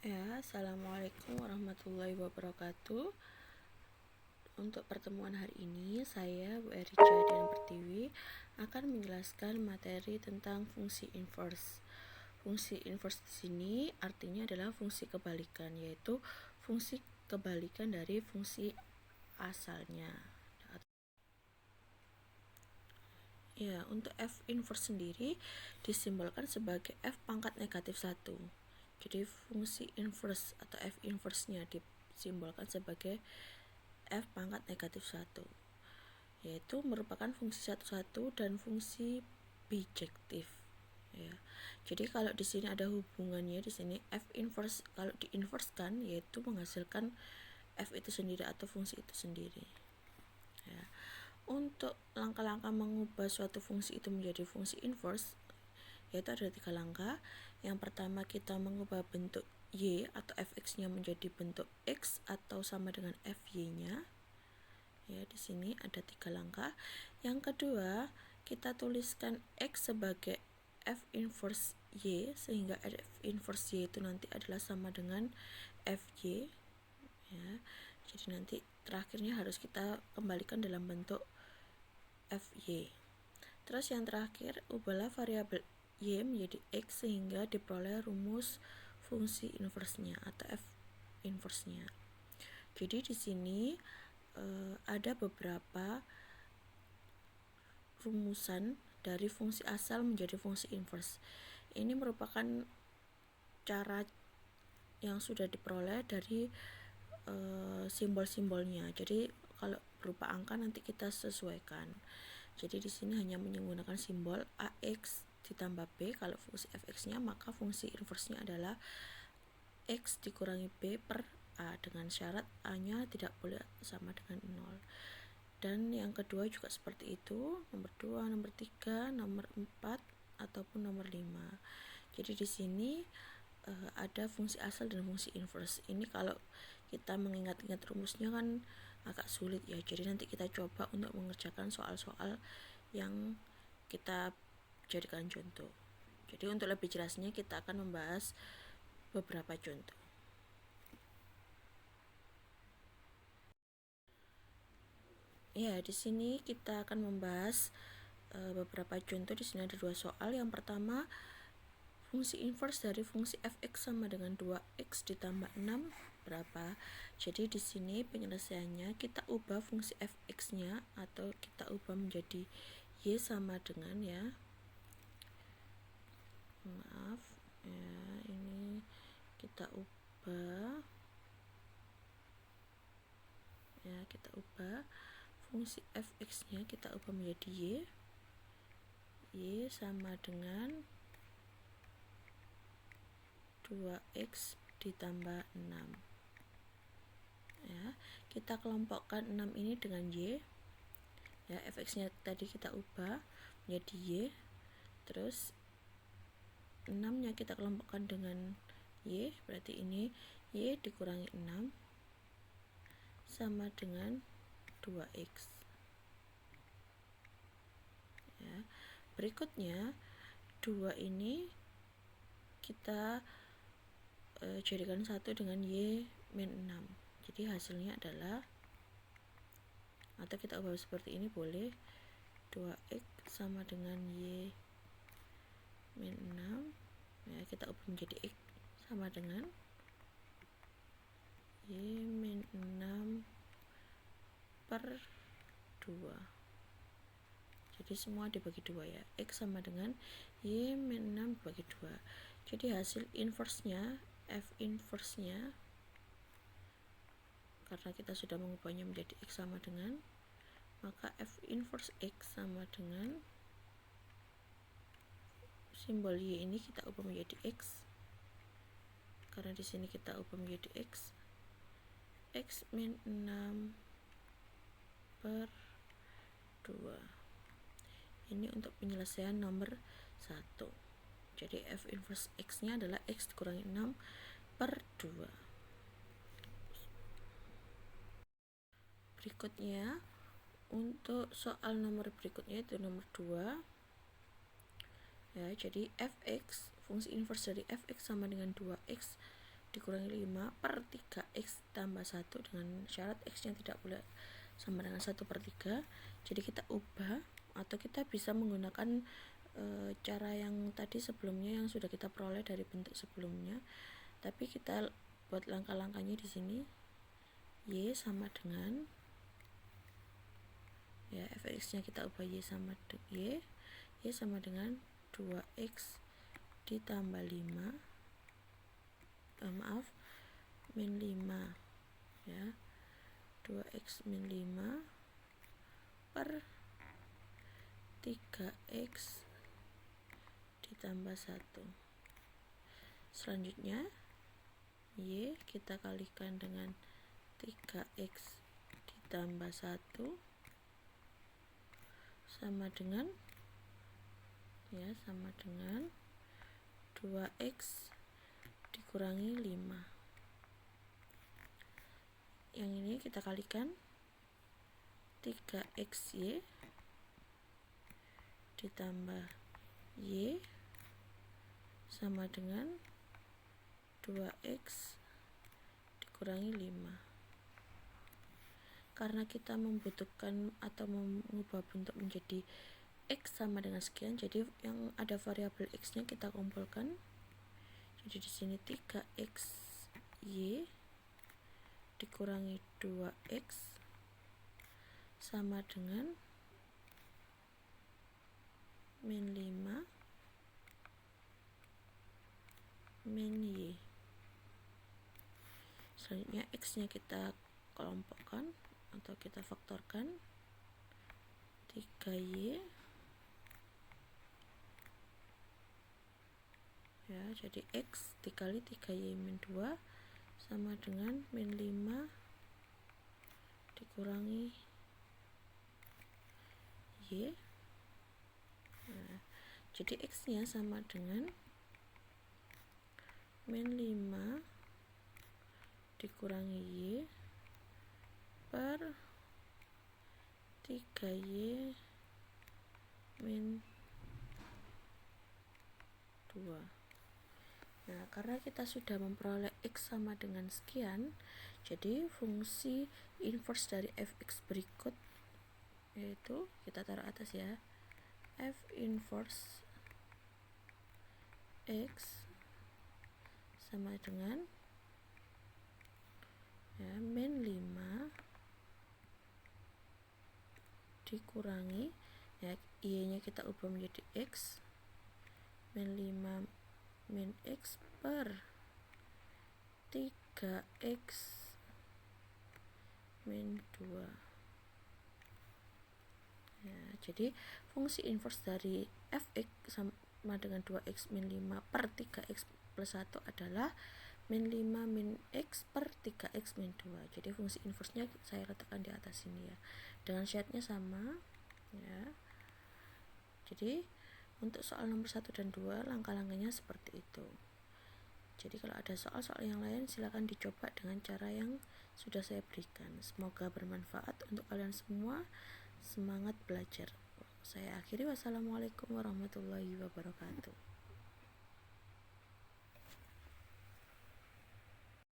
Ya, Assalamualaikum warahmatullahi wabarakatuh. Untuk pertemuan hari ini, saya Bu Erica dan Pertiwi akan menjelaskan materi tentang fungsi inverse. Fungsi inverse di sini artinya adalah fungsi kebalikan, yaitu fungsi kebalikan dari fungsi asalnya. Ya, untuk F inverse sendiri disimbolkan sebagai F pangkat negatif 1. Jadi fungsi inverse atau F inverse-nya disimbolkan sebagai F pangkat negatif 1, yaitu merupakan fungsi satu-satu dan fungsi bijektif. Ya. Jadi kalau di sini ada hubungannya, di sini F inverse kalau diinverskan yaitu menghasilkan F itu sendiri atau fungsi itu sendiri. Ya. Untuk langkah-langkah mengubah suatu fungsi itu menjadi fungsi inverse yaitu ada 3 langkah. Yang pertama, kita mengubah bentuk y atau fx-nya menjadi bentuk x atau sama dengan fy-nya. Ya, di sini ada 3 langkah. Yang kedua, kita tuliskan x sebagai f inverse y sehingga f inverse y itu nanti adalah sama dengan fy. Ya, jadi nanti terakhirnya harus kita kembalikan dalam bentuk fy. Terus yang terakhir, ubahlah variabel y menjadi x sehingga diperoleh rumus fungsi inversenya atau f inversenya. Jadi di sini ada beberapa rumusan dari fungsi asal menjadi fungsi inverse. Ini merupakan cara yang sudah diperoleh dari simbol-simbolnya. Jadi kalau berupa angka nanti kita sesuaikan. Jadi di sini hanya menggunakan simbol AX ditambah B. Kalau fungsi fx-nya maka fungsi inversenya adalah X dikurangi B per A dengan syarat A-nya tidak boleh sama dengan 0. Dan yang kedua juga seperti itu, nomor 2, nomor 3, nomor 4 ataupun nomor 5. Jadi di sini ada fungsi asal dan fungsi inverse. Ini kalau kita mengingat-ingat rumusnya kan agak sulit ya. Jadi nanti kita coba untuk mengerjakan soal-soal yang kita jadikan contoh. Jadi untuk lebih jelasnya kita akan membahas beberapa contoh. Ya, di sini kita akan membahas beberapa contoh. Di sini ada 2 soal. Yang pertama, fungsi inverse dari fungsi fx sama dengan 2x ditambah 6 berapa? Jadi di sini penyelesaiannya kita ubah fungsi fx-nya atau kita ubah menjadi y sama dengan ya. Maaf. Ya, ini kita ubah. Ya, kita ubah fungsi fx-nya kita ubah menjadi y sama dengan 2x ditambah 6. Ya, kita kelompokkan 6 ini dengan y. Ya, fx-nya tadi kita ubah menjadi y. Terus 6-nya kita kelompokkan dengan y, berarti ini y dikurangi 6 sama dengan 2x. Ya. Berikutnya 2 ini kita jadikan satu dengan y min 6. Jadi hasilnya adalah, atau kita ubah seperti ini boleh, 2x sama dengan y min 6. Ya, kita ubah menjadi x sama dengan y min 6 per 2. Jadi semua dibagi 2 ya. X sama dengan y min 6 dibagi 2. Jadi hasil inverse-nya, f inverse-nya, karena kita sudah mengubahnya menjadi x sama dengan, maka f inverse x sama dengan simbol y ini kita ubah menjadi x. Karena di sini kita ubah menjadi x min 6 per 2. Ini untuk penyelesaian nomor 1. Jadi f inverse x-nya adalah x dikurangi 6 per 2. Berikutnya, untuk soal nomor berikutnya itu nomor 2. Ya, jadi fx, fungsi inverse dari fx sama dengan 2x dikurangi 5 per 3x tambah 1 dengan syarat x nya tidak boleh sama dengan 1/3. Jadi kita ubah, atau kita bisa menggunakan cara yang tadi sebelumnya yang sudah kita peroleh dari bentuk sebelumnya, tapi kita buat langkah-langkahnya di sini. Y sama dengan, ya, fx nya kita ubah y sama dengan 2x ditambah 5 min 5, ya, 2x min 5 per 3x ditambah 1. Selanjutnya y kita kalikan dengan 3x ditambah 1 sama dengan 2x dikurangi 5. Yang ini kita kalikan 3xy ditambah y sama dengan 2x dikurangi 5. Karena kita membutuhkan atau mengubah bentuk menjadi x sama dengan sekian, jadi yang ada variabel x nya kita kumpulkan. Jadi di sini 3xy dikurangi 2x sama dengan min 5 min y. Selanjutnya x nya kita kelompokkan atau kita faktorkan, 3y, ya, jadi x dikali 3y min 2 sama dengan min 5 dikurangi y. Nah, jadi x nya sama dengan min 5 dikurangi y per 3y min 2. Nah, karena kita sudah memperoleh x sama dengan sekian, jadi fungsi inverse dari fx berikut, yaitu kita taruh atas, ya, f inverse x sama dengan, ya, min 5 dikurangi, ya, y nya kita ubah menjadi x, min 5 min x per 3x min 2. Ya, jadi fungsi inverse dari fx sama dengan 2x min 5 per 3x plus 1 adalah min 5 min x per 3x min 2. Jadi fungsi inverse nya saya letakkan di atas sini, ya, dengan syaratnya sama, ya. Jadi untuk soal nomor 1 dan 2 langkah-langkahnya seperti itu. Jadi kalau ada soal-soal yang lain silahkan dicoba dengan cara yang sudah saya berikan. Semoga bermanfaat untuk kalian semua. Semangat belajar. Saya akhiri, wassalamualaikum warahmatullahi wabarakatuh.